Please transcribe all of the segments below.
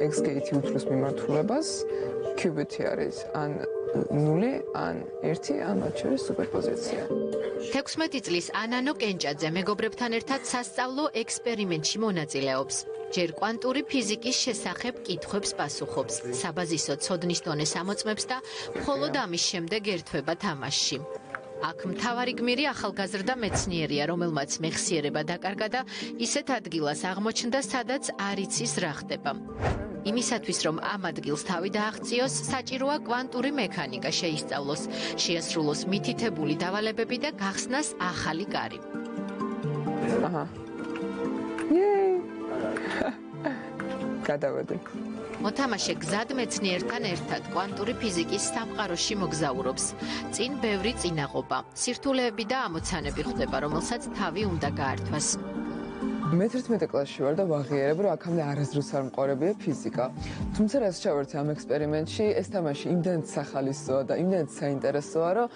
X-gate უთხროს მიმართულებას, qubit-ი არის ან 0, ან 1, ან მათ შორის სუპერპოზიცია. 16 წლის ანანო კენჭაძე მეგობრებთან ერთად სასწავლო ექსპერიმენტში მონაწილეობს. ჯერ კვანტური ფიზიკის შესახებ კითხვებს პასუხობს, საბაზისო ცოდნის დონეს ამოწმებს და მხოლოდ ამის შემდეგ ერთვება თამაშში. აქ მთავარი გმირი ახალგაზრდა მეცნიერია, რომელმაც მეხსიერება დაკარგა და ისეთ ადგილას აღმოჩნდა, სადაც არ იცის რა ხდება. იმისათვის, რომ ამ ადგილს თავი დააღწიოს, საჭიროა კვანტური მექანიკა შეისწავლოს, შეასრულოს მითითებული დავალებები და გახსნას ახალი კარი. აჰა. იეი! გადავედი. მოთამაშე გზად მეცნიერთან ერთად კვანტური ფიზიკის სამყაროში მოგზაურობს. წინ ბევრი წინაღობა, სირთულეები და ამოცანები ხვდება, რომელსაც თავი უნდა გაართვას. მე 11 კლასში ვარ და ვაღიარებ, რომ აქამდე არასდროს არ მყარებია ფიზიკა. თუმცა რაც ჩავერთე ამ ექსპერიმენტში, ეს თამაში იმდენად სახალისოა და იმდენად საინტერესოა, რომ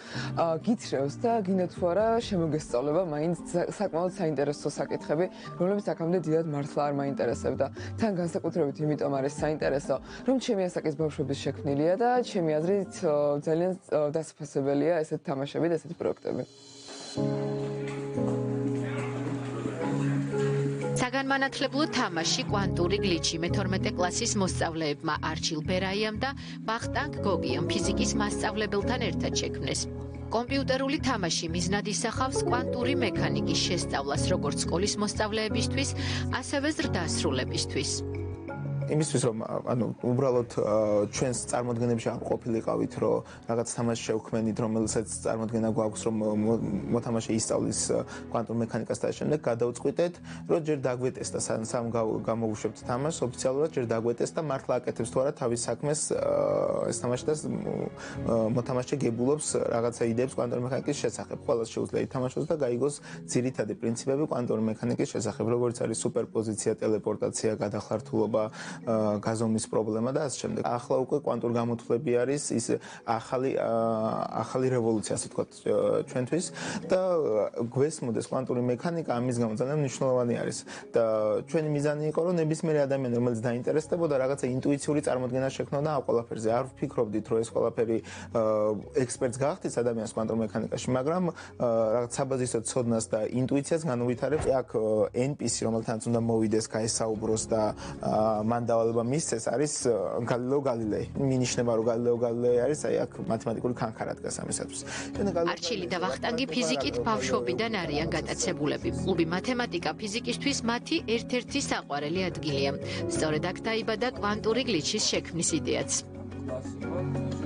გითხრევს და გინდა თუ არა შემოგესწავლება მაინც საკმაოდ საინტერესო საკითხები, რომლებიც აქამდე დიდად მართლა არ მაინტერესებდა. თან განსაკუთრებით იმიტომ არის საინტერესო, რომ ჩემი ასაკის ბავშვების შექმნილია და ჩემი აზრით ძალიან დასაფასებელია ესეთი თამაშები და ესეთი პროექტები. საგანმანათლებლო თამაში კვანტური გლიჩი მე-12 კლასის მოსწავლეებმა არჩილ ბერაიამ და ბახტანგ გოგიამ ფიზიკის მასწავლებელთან ერთად შექმნეს. კომპიუტერული თამაში მიზნად ისახავს კვანტური მექანიკის შესწავლას როგორც სკოლის მოსწავლეებისთვის, ასევე ზრდასრულებისთვის. იმისთვის რომ უბრალოდ ჩვენს წარმოდგენებში არ ყოფილიყავით, რომ რაღაც თამაში შევქმნით, რომელსაც წარმოდგენა გვაქვს, რომ მოთამაშე ისწავლის კვანტურ მექანიკას და შემდეგ გადავწყვიტეთ, რომ ჯერ დაგვეტესტა სამ გამოვუშვებთ თამაშს, ოფიციალურად ჯერ დაგვეტესტა და მართლა აკეთებს თუ არა თავის საქმეს ეს თამაში და მოთამაშე გებულობს რაღაცა იდეებს კვანტური მექანიკის შესახებ. ყველას შეუძლია ითამაშოს და გაიგოს ძირითადი პრინციპები კვანტური მექანიკის შესახებ, როგორც არის სუპერპოზიცია, ტელეპორტაცია, გადახლართულობა, გაზომვის პრობლემა და ასე შემდეგ. ახლა უკვე კვანტურ გამოთვლები არის ის ახალი რევოლუცია, ასე ვთქვათ, ჩვენთვის და გვესმოდეს კვანტური მექანიკა ამის გამო ძალიან მნიშვნელოვანი არის. და ჩვენი მიზანი იყო, რომ ნებისმიერი ადამიანი, რომელიც დაინტერესდებოდა, რაღაცა ინტუიციური წარმოდგენა შექმნოდა ამ ყველაფერზე. არ ვფიქრობდით, რომ ეს ყველაფერი ექსპერტს გაახდით ადამიანს კვანტურ მექანიკაში, მაგრამ რაღაც საბაზისო ცოდნას და ინტუიციას განუვითარებს. აქ NPC, რომელთანაც უნდა მოვიდეს, გაესაუბროს და მან დავალება მისცეს, არის გალილეო გალილეი. მინიშნება, რომ გალილეო გალილეი არის, აი აქ მათემატიკური ქანქარა დგას ამისათვის. არჩილი და ვახტანგი ფიზიკით ბავშვობიდან არიან გატაცებულები. კლუბი მათემატიკა ფიზიკისთვის მათი ერთ-ერთი საყვარელი ადგილია. სწორედ აქ დაიბადა კვანტური გლიჩის შექმნის იდეაც.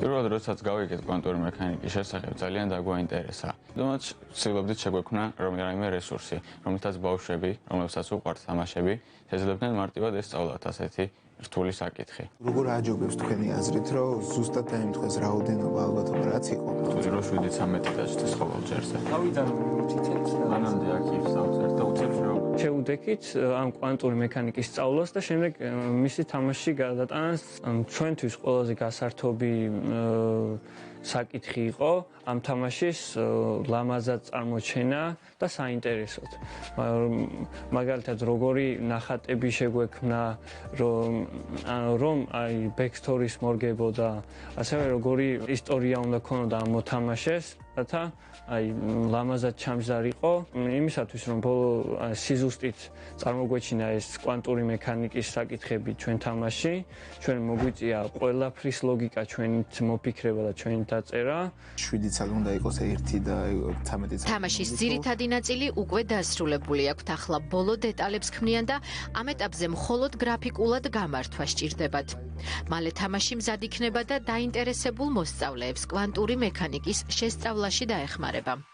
პირველად როდესაც გავიგეთ კვანტური მექანიკის შესახებ, ძალიან დაგვაინტერესა. თუმცა ვცდილობდით შეგვექმნა რომელიმე რესურსი, რომელთაც ბავშვები, რომლებსაც უყვართ თამაშები, შეძლებდნენ მარტივად ესწავლათ ასეთი რთული საკითხი. როგორ აჯობებს თქვენი აზრით, რომ ზუსტად დაემთხვეს რაოდენობა ალბათობა რაც იყო? თუ 7-13 დაჭდეს ყოველ ჯერზე. თავიდან თითქოს მანამდე აქ სამწერ და უცებ რომ შევუდექით ამ კვანტური მექანიკის სწავლას და შემდეგ მისი თამაში გადატანას ჩვენთვის ყველაზე გასართობი საკითხი იყო ამ თამაშის ლამაზად წარმოჩენა და საინტერესოდ. მაგალითად, როგორი ნახატები შეგვექმნა, რომ აი ბექსტორის მორგებოდა, ასევე როგორი ისტორია უნდა ქონოდა ამ მოთამაშეს, რათა აი ლამაზად ჩამზარიყო, იმისათვის რომ ბოლო სიზუსტით წარმოგვეჩინა ეს კვანტური მექანიკის საკითხები ჩვენ თამაში, ჩვენ მოგვიწია ყველაფრის ლოგიკა ჩვენით მოფიქრება და ჩვენით დაწერა. 7 წელი უნდა იყოს 1 და 13 წელი. თამაშის ძირითადი ნაწილი უკვე დასრულებული აქვს. ახლა ბოლო დეტალებს ქმნიან და ამ ეტაპზე მხოლოდ გრაფიკულად გამართვა სჭირდებათ. მალე თამაში მზად იქნება და დაინტერესებულ მოსწავლეებს კვანტური მექანიკის შესწავლაში დაეხმარება.